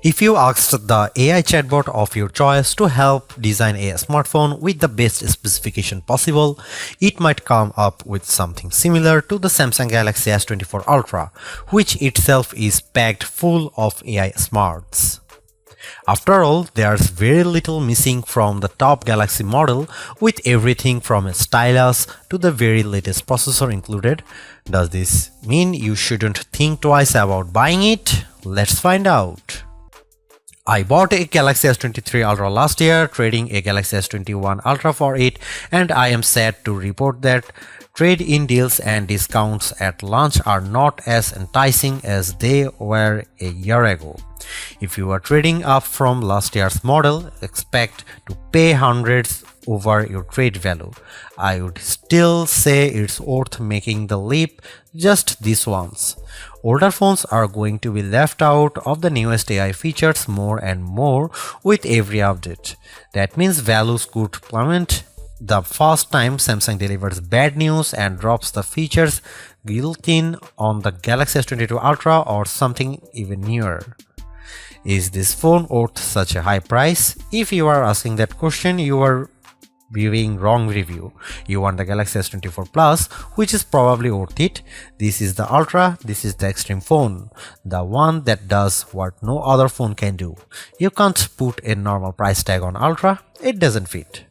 If you asked the AI chatbot of your choice to help design a smartphone with the best specification possible, it might come up with something similar to the Samsung Galaxy S24 Ultra, which itself is packed full of AI smarts. After all, there's very little missing from the top Galaxy model, with everything from a stylus to the very latest processor included. Does this mean you shouldn't think twice about buying it? Let's find out. I bought a Galaxy S23 Ultra last year, trading a Galaxy S21 Ultra for it, and I am sad to report that trade-in deals and discounts at launch are not as enticing as they were a year ago. If you are trading up from last year's model, expect to pay hundreds over your trade value. I would still say it's worth making the leap just this once. Older phones are going to be left out of the newest AI features more and more with every update. That means values could plummet the first time Samsung delivers bad news and drops the features built in on the Galaxy S22 Ultra or something even newer. Is this phone worth such a high price? If you are asking that question, you are viewing wrong review. You want the Galaxy S24 Plus, which is probably worth it. This is the Ultra, this is the extreme phone, the one that does what no other phone can do. You can't put a normal price tag on Ultra, it doesn't fit.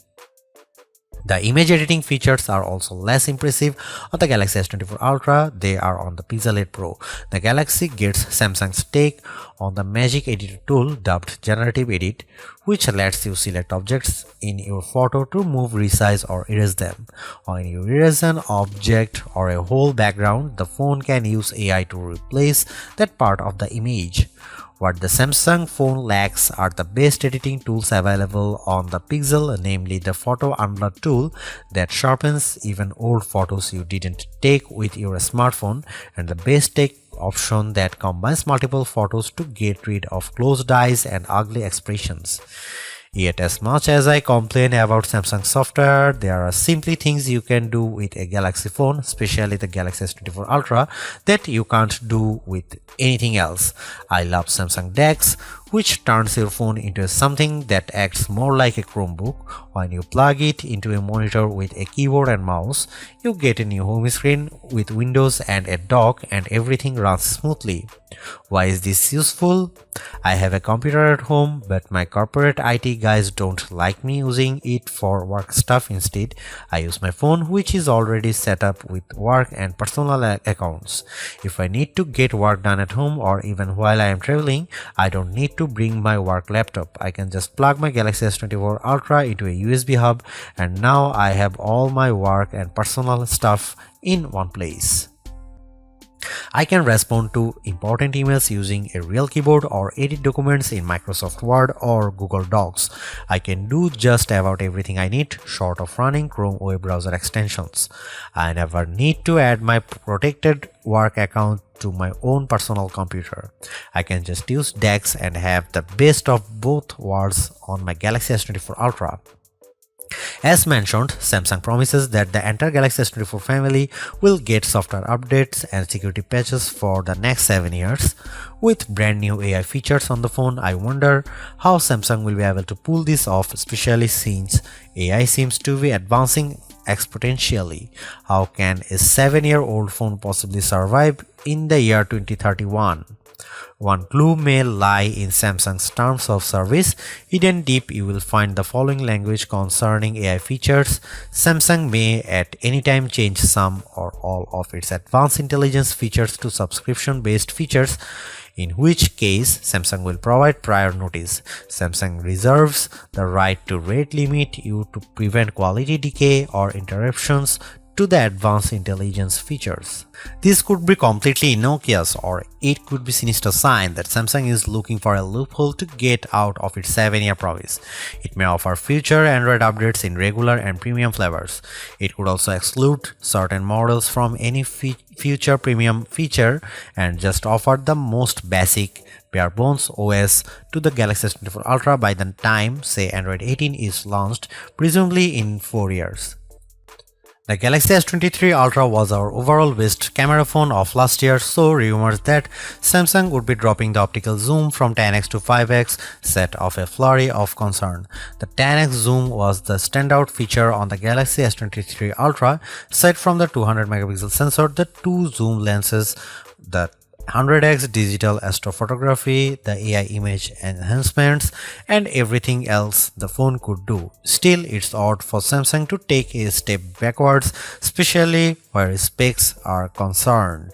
The image editing features are also less impressive on the Galaxy S24 Ultra, they are on the Pixel 8 Pro. The Galaxy gets Samsung's take on the magic editor tool dubbed Generative Edit, which lets you select objects in your photo to move, resize or erase them. When you erase an object or a whole background, the phone can use AI to replace that part of the image. What the Samsung phone lacks are the best editing tools available on the Pixel, namely the Photo Unblur tool that sharpens even old photos you didn't take with your smartphone, and the best take option that combines multiple photos to get rid of closed eyes and ugly expressions. Yet as much as I complain about Samsung software, there are simply things you can do with a Galaxy phone, especially the Galaxy S24 Ultra, that you can't do with anything else. I love Samsung DeX, which turns your phone into something that acts more like a Chromebook. When you plug it into a monitor with a keyboard and mouse, you get a new home screen with windows and a dock, and everything runs smoothly. Why is this useful? I have a computer at home, but my corporate IT guys don't like me using it for work stuff. Instead, I use my phone, which is already set up with work and personal accounts. If I need to get work done at home or even while I am traveling, I don't need to bring my work laptop. I can just plug my Galaxy S24 Ultra into a USB hub, and now I have all my work and personal stuff in one place. I can respond to important emails using a real keyboard or edit documents in Microsoft Word or Google Docs. I can do just about everything I need short of running Chrome web browser extensions. I never need to add my protected work account to my own personal computer. I can just use DeX and have the best of both worlds on my Galaxy S24 Ultra. As mentioned, Samsung promises that the entire Galaxy S24 family will get software updates and security patches for the next 7 years. With brand new AI features on the phone, I wonder how Samsung will be able to pull this off, especially since AI seems to be advancing exponentially. How can a 7-year-old phone possibly survive in the year 2031? One clue may lie in Samsung's terms of service. Hidden deep, you will find the following language concerning AI features. Samsung may at any time change some or all of its advanced intelligence features to subscription-based features, in which case Samsung will provide prior notice. Samsung reserves the right to rate limit you to prevent quality decay or interruptions to the advanced intelligence features. This could be completely innocuous, or it could be a sinister sign that Samsung is looking for a loophole to get out of its 7-year promise. It may offer future Android updates in regular and premium flavors. It could also exclude certain models from any future premium feature and just offer the most basic bare bones OS to the Galaxy S24 Ultra by the time, say, Android 18 is launched, presumably in 4 years. The Galaxy S23 Ultra was our overall best camera phone of last year, so rumors that Samsung would be dropping the optical zoom from 10x to 5x set off a flurry of concern. The 10x zoom was the standout feature on the Galaxy S23 Ultra. Aside from the 200 megapixel sensor, the two zoom lenses, the 100x digital astrophotography, the AI image enhancements, and everything else the phone could do. Still, it's odd for Samsung to take a step backwards, especially where specs are concerned.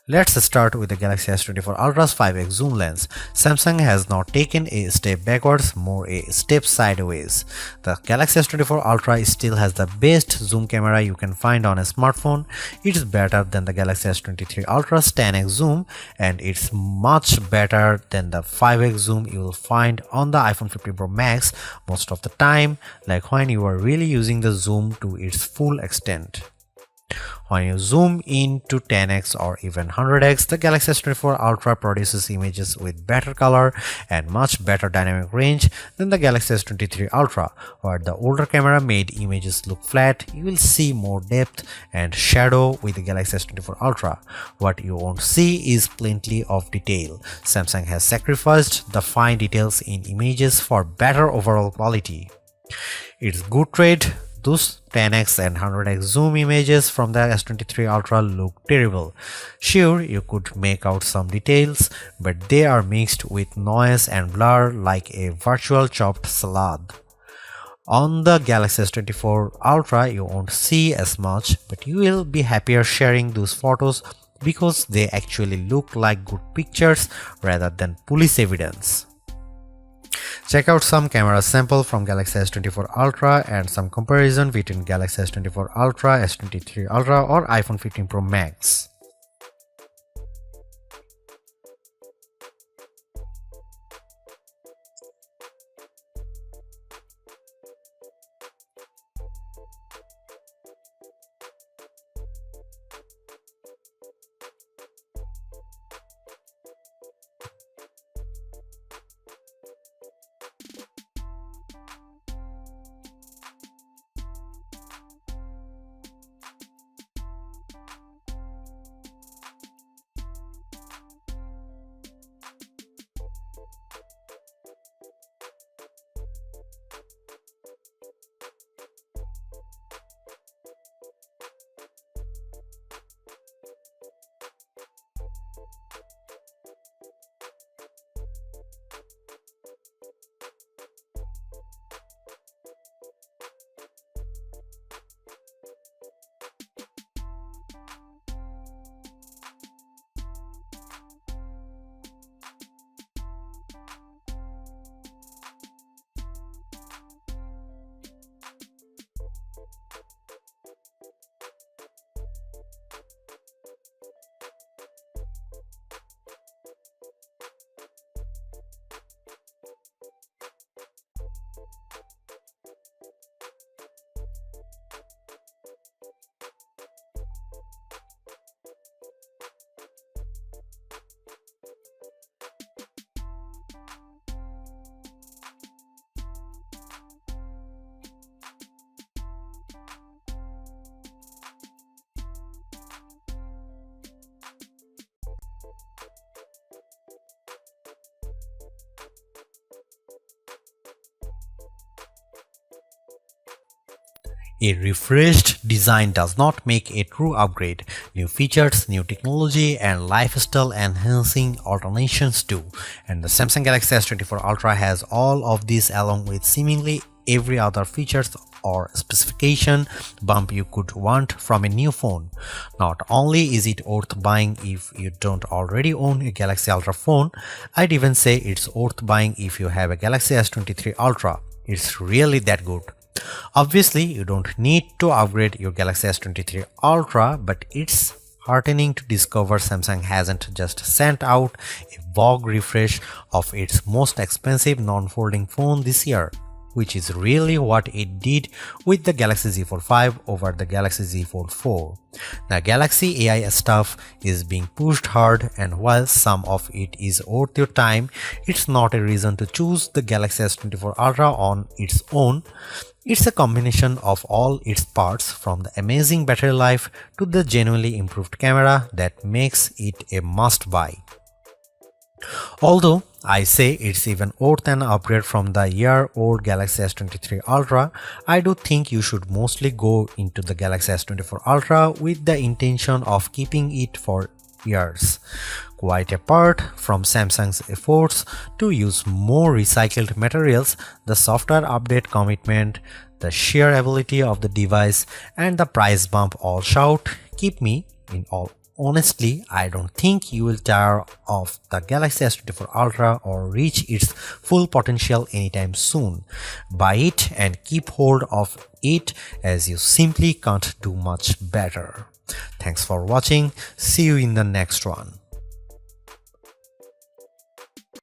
Let's start with the Galaxy S24 Ultra's 5x zoom lens. Samsung has not taken a step backwards, more a step sideways. The Galaxy S24 Ultra still has the best zoom camera you can find on a smartphone. It's better than the Galaxy S23 Ultra's 10x zoom, and it's much better than the 5x zoom you will find on the iPhone 15 Pro Max most of the time, like when you are really using the zoom to its full extent. When you zoom in to 10x or even 100x, the Galaxy S24 Ultra produces images with better color and much better dynamic range than the Galaxy S23 Ultra. Where the older camera made images look flat, you will see more depth and shadow with the Galaxy S24 Ultra. What you won't see is plenty of detail. Samsung has sacrificed the fine details in images for better overall quality. It's good trade. Those 10x and 100x zoom images from the S23 Ultra look terrible. Sure, you could make out some details, but they are mixed with noise and blur like a virtual chopped salad. On the Galaxy S24 Ultra, you won't see as much, but you will be happier sharing those photos because they actually look like good pictures rather than police evidence. Check out some camera sample from Galaxy S24 Ultra and some comparison between Galaxy S24 Ultra, S23 Ultra or iPhone 15 Pro Max. A refreshed design does not make a true upgrade. New features, new technology, and lifestyle enhancing alternations do. And the Samsung Galaxy S24 Ultra has all of these along with seemingly every other features or specification bump you could want from a new phone. Not only is it worth buying if you don't already own a Galaxy Ultra phone, I'd even say it's worth buying if you have a Galaxy S23 Ultra. It's really that good. Obviously, you don't need to upgrade your Galaxy S23 Ultra, but it's heartening to discover Samsung hasn't just sent out a vogue refresh of its most expensive non-folding phone this year. which is really what it did with the Galaxy Z Fold 5 over the Galaxy Z Fold 4. The Galaxy AI stuff is being pushed hard, and while some of it is worth your time, it's not a reason to choose the Galaxy S24 Ultra on its own. It's a combination of all its parts, from the amazing battery life to the genuinely improved camera, that makes it a must-buy. Although I say it's even worth an upgrade from the year-old Galaxy S23 Ultra, I do think you should mostly go into the Galaxy S24 Ultra with the intention of keeping it for years. Quite apart from Samsung's efforts to use more recycled materials, the software update commitment, the sheer ability of the device, and the price bump all shout, keep me in all. Honestly, I don't think you will tire of the Galaxy S24 Ultra or reach its full potential anytime soon. Buy it and keep hold of it, as you simply can't do much better. Thanks for watching. See you in the next one.